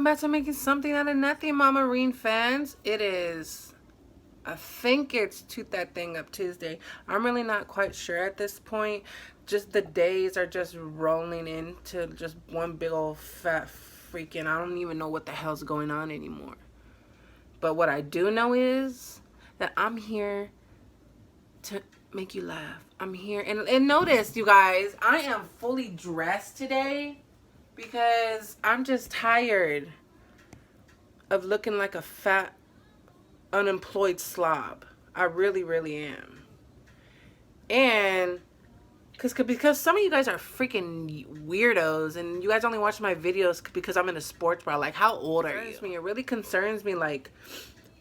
I'm about to making something out of nothing, Mama Reen fans. It is, I think it's Toot That Thing Up Tuesday. I'm really not quite sure at this point. Just the days are just rolling into just one big old fat freaking, I don't even know what the hell's going on anymore. But what I do know is that I'm here to make you laugh. I'm here. And notice, you guys, I am fully dressed today because I'm just tired of looking like a fat, unemployed slob. I really, really am. And because some of you guys are freaking weirdos and you guys only watch my videos because I'm in a sports bra. Like, how old are you? It really concerns me, like,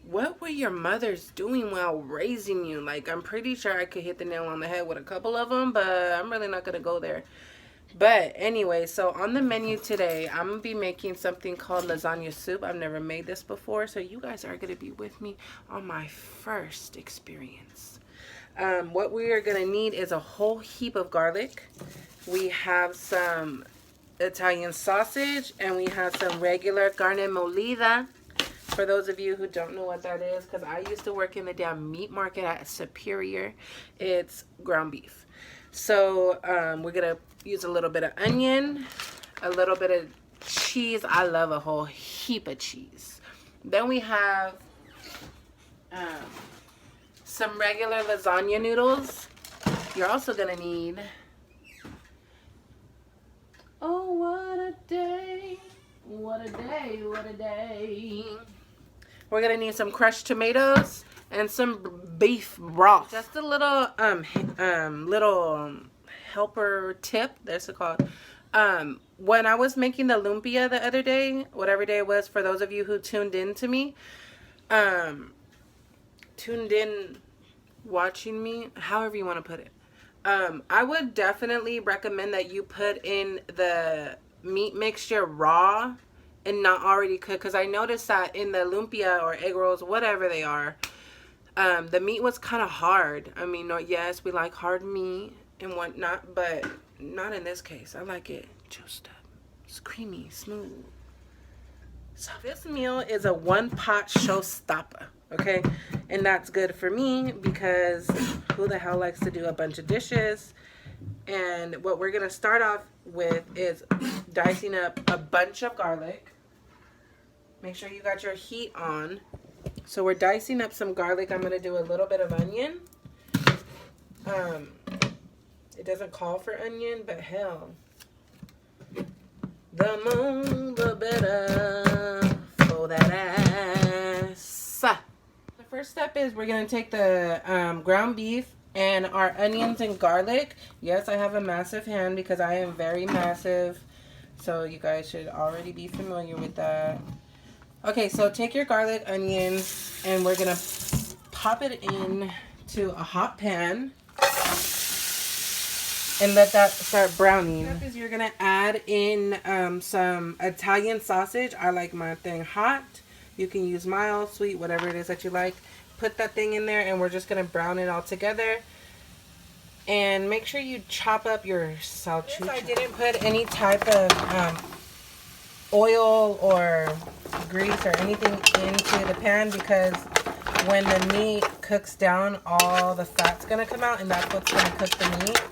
what were your mothers doing while raising you? Like, I'm pretty sure I could hit the nail on the head with a couple of them, but I'm really not going to go there. But anyway, so on the menu today, I'm going to be making something called lasagna soup. I've never made this before, so you guys are going to be with me on my first experience. What we are going to need is a whole heap of garlic. We have some Italian sausage, and we have some regular carne molida. For those of you who don't know what that is, because I used to work in the damn meat market at Superior, it's ground beef. So we're going to use a little bit of onion, a little bit of cheese. I love a whole heap of cheese. Then we have some regular lasagna noodles. You're also going to need, oh, what a day, what a day, what a day. We're going to need some crushed tomatoes and some beef broth. Just a little helper tip, that's it called. When I was making the lumpia the other day, whatever day it was, for those of you who tuned in to me, tuned in watching me, however you want to put it, I would definitely recommend that you put in the meat mixture raw and not already cooked, because I noticed that in the lumpia or egg rolls, whatever they are, the meat was kind of hard. I mean, yes, we like hard meat and whatnot, but not in this case. I like it juiced up. It's creamy, smooth. So this meal is a one-pot showstopper, okay? And that's good for me because who the hell likes to do a bunch of dishes? And what we're going to start off with is dicing up a bunch of garlic. Make sure you got your heat on. So we're dicing up some garlic. I'm going to do a little bit of onion. It doesn't call for onion, but hell, the more the better for that ass. The first step is we're going to take the ground beef and our onions and garlic. Yes, I have a massive hand because I am very massive. So you guys should already be familiar with that. Okay, so take your garlic, onions, and we're going to pop it in to a hot pan and let that start browning. Next is you're going to add in some Italian sausage. I like my thing hot. You can use mild, sweet, whatever it is that you like. Put that thing in there, and we're just going to brown it all together. And make sure you chop up your salchicha. I didn't put any type of oil or grease or anything into the pan because when the meat cooks down, all the fat's going to come out, and that's what's going to cook the meat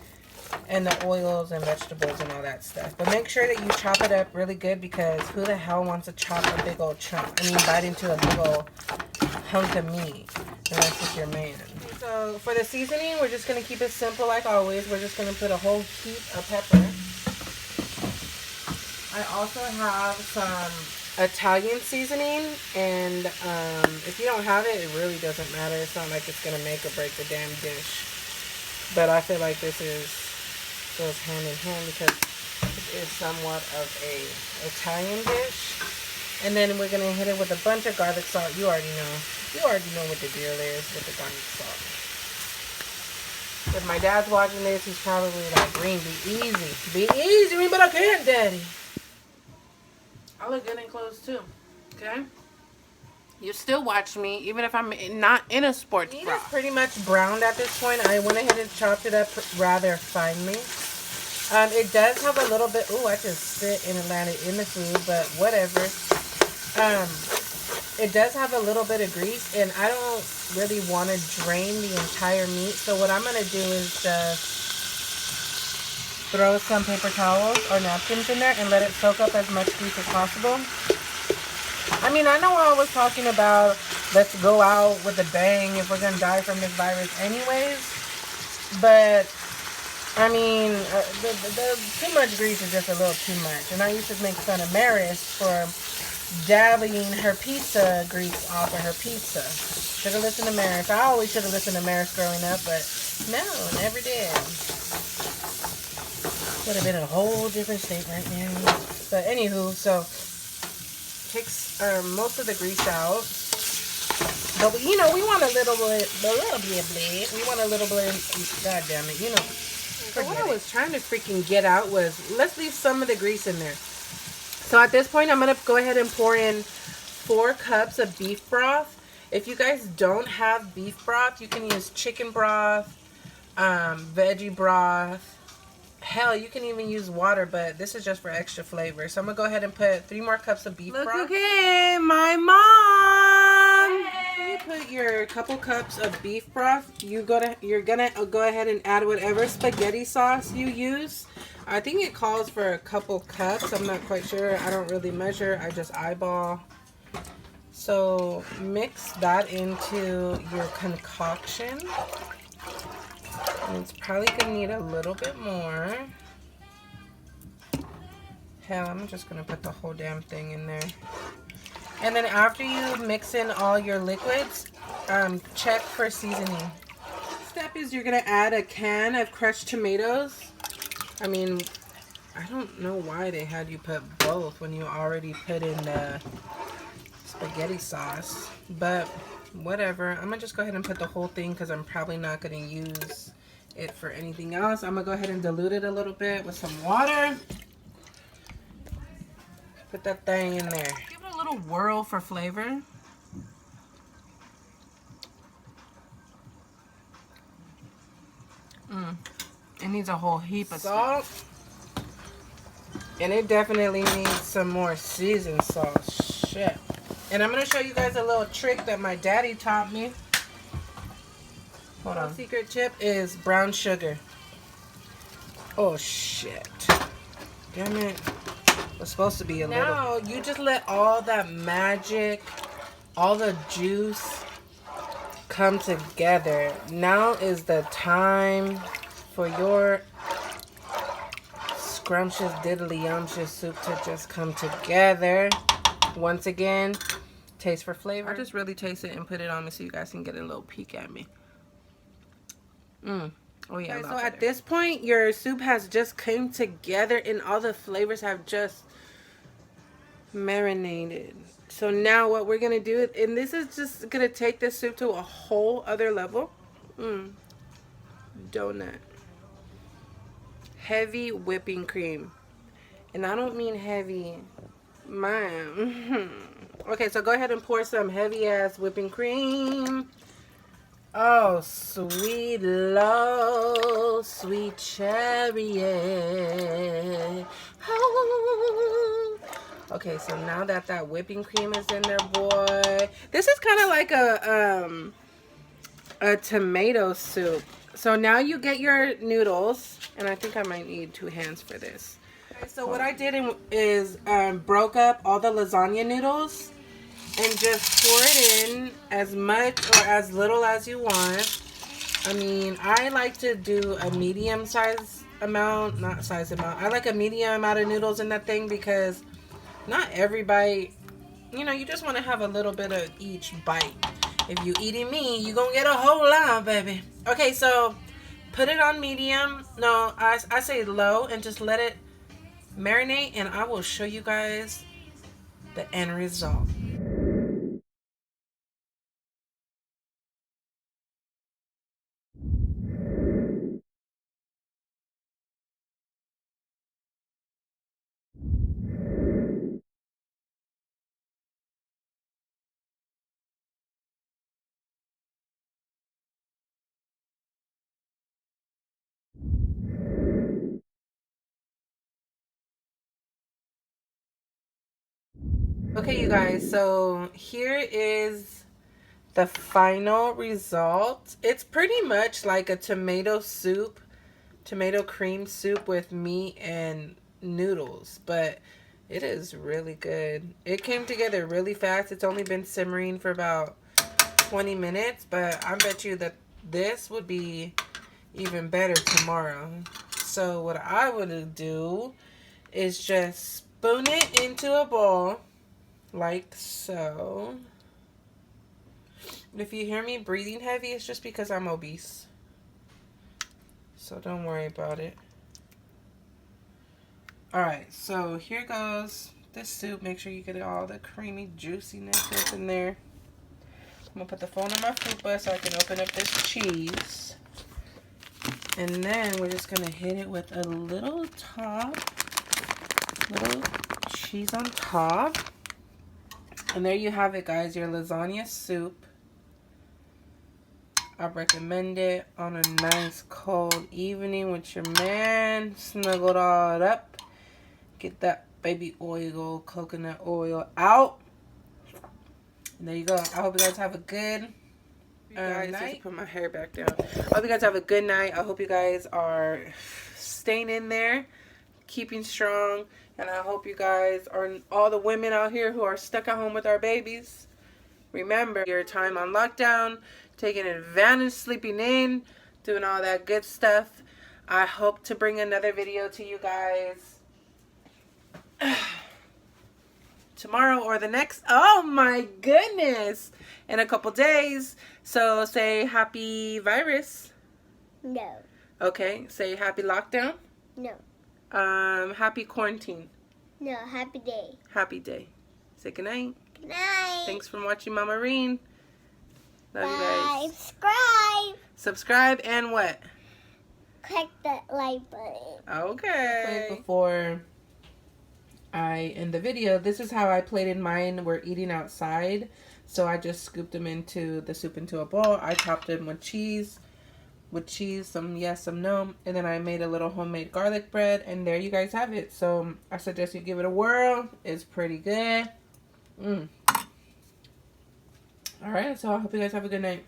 and the oils and vegetables and all that stuff. But make sure that you chop it up really good because who the hell wants to chop a big old chunk? I mean, bite into a big old hunk of meat unless it's your man. So for the seasoning, we're just going to keep it simple like always. We're just going to put a whole heap of pepper. I also have some Italian seasoning, and if you don't have it, it really doesn't matter. It's not like it's going to make or break the damn dish. But I feel like this goes hand in hand because this is somewhat of a Italian dish. And then we're going to hit it with a bunch of garlic salt. You already know what the deal is with the garlic salt. If my dad's watching this, he's probably like, Reen, be easy. Be easy, Reen, but I can't, Daddy. I look good in clothes too, okay? You still watch me, even if I'm not in a sports bra. It's pretty much browned at this point. I went ahead and chopped it up rather finely. It does have a little bit, ooh, I just spit and it landed in the food, but whatever. Um, it does have a little bit of grease, and I don't really want to drain the entire meat. So what I'm gonna do is just throw some paper towels or napkins in there and let it soak up as much grease as possible. I mean, I know I was talking about let's go out with a bang if we're gonna die from this virus anyways, but I mean, the too much grease is just a little too much. And I used to make fun of Maris for dabbing her pizza grease off of her pizza. Should have listened to Maris. I always should have listened to Maris growing up, but no, never did. Would have been a whole different state right now. But anywho, so takes most of the grease out. But we want a little bit. We want a little bit. God damn it, So what I was trying to freaking get out was let's leave some of the grease in there. So at this point, I'm gonna go ahead and pour in 4 cups of beef broth. If you guys don't have beef broth, you can use chicken broth, veggie broth. Hell, you can even use water, but this is just for extra flavor. So I'm gonna go ahead and put 3 more cups of beef broth. Look, okay, my mom. Hey. You put your couple cups of beef broth. You're gonna go ahead and add whatever spaghetti sauce you use. I think it calls for a couple cups. I'm not quite sure. I don't really measure. I just eyeball. So mix that into your concoction. And it's probably gonna need a little bit more. Hell, I'm just gonna put the whole damn thing in there. And then after you mix in all your liquids, check for seasoning. Step is you're gonna add a can of crushed tomatoes. I mean, I don't know why they had you put both when you already put in the spaghetti sauce, but whatever. I'm gonna just go ahead and put the whole thing because I'm probably not gonna use it for anything else. I'm gonna go ahead and dilute it a little bit with some water. Put that thing in there. Give it a little whirl for flavor. It needs a whole heap of salt. And it definitely needs some more seasoned salt. Shit. And I'm gonna show you guys a little trick that my daddy taught me. Hold on. Secret tip is brown sugar. Oh shit. Damn it. It was supposed to be a little. Now you just let all that magic, all the juice come together. Now is the time for your scrumptious diddly yumptious soup to just come together. Once again, taste for flavor. I just really taste it and put it on me so you guys can get a little peek at me. Oh yeah. Okay, so at this point, your soup has just come together and all the flavors have just marinated. So now what we're gonna do, and this is just gonna take this soup to a whole other level. Donut. Heavy whipping cream. And I don't mean heavy, man. Okay, so go ahead and pour some heavy ass whipping cream. Oh, sweet low, sweet chariot. Oh. Okay, so now that whipping cream is in there, boy, this is kind of like a tomato soup. So now you get your noodles, and I think I might need 2 hands for this. Okay, so what I did is broke up all the lasagna noodles and just pour it in as much or as little as you want. I mean, I like to do a medium size amount, not size amount. I like a medium amount of noodles in that thing because not everybody, you just want to have a little bit of each bite. If you eating me, you gonna get a whole lot, baby. Okay, so put it on medium. No, I say low and just let it marinate, and I will show you guys the end result. Okay, you guys, so here is the final result. It's pretty much like a tomato soup, tomato cream soup with meat and noodles, but it is really good. It came together really fast. It's only been simmering for about 20 minutes, but I bet you that this would be even better tomorrow. So what I would do is just spoon it into a bowl like so. If you hear me breathing heavy, it's just because I'm obese. So don't worry about it. Alright, so here goes this soup. Make sure you get all the creamy juiciness that's in there. I'm going to put the phone on my fupa so I can open up this cheese. And then we're just going to hit it with a little cheese on top. And there you have it, guys, your lasagna soup. I recommend it on a nice cold evening with your man, snuggled all up. Get that baby oil, coconut oil out. And there you go. I hope you guys have a good night. Just put my hair back down. I hope you guys have a good night. I hope you guys are staying in there, keeping strong. And I hope you guys are, all the women out here who are stuck at home with our babies, remember your time on lockdown, taking advantage, sleeping in, doing all that good stuff. I hope to bring another video to you guys tomorrow or the next, oh my goodness, in a couple days. So say happy virus. No. Okay, say happy lockdown. No. Happy quarantine. No, happy day. Happy day. Say goodnight. Good night. Thanks for watching Mama Reen. Love you Bye. guys. Subscribe. Subscribe and what? Click that like button. Okay. Before I end the video, this is how I plated mine. We're eating outside, so I just scooped them into the soup into a bowl. I topped them with cheese, some yes, some no, and then I made a little homemade garlic bread, and there you guys have it. So I suggest you give it a whirl. It's pretty good. All right, so I hope you guys have a good night.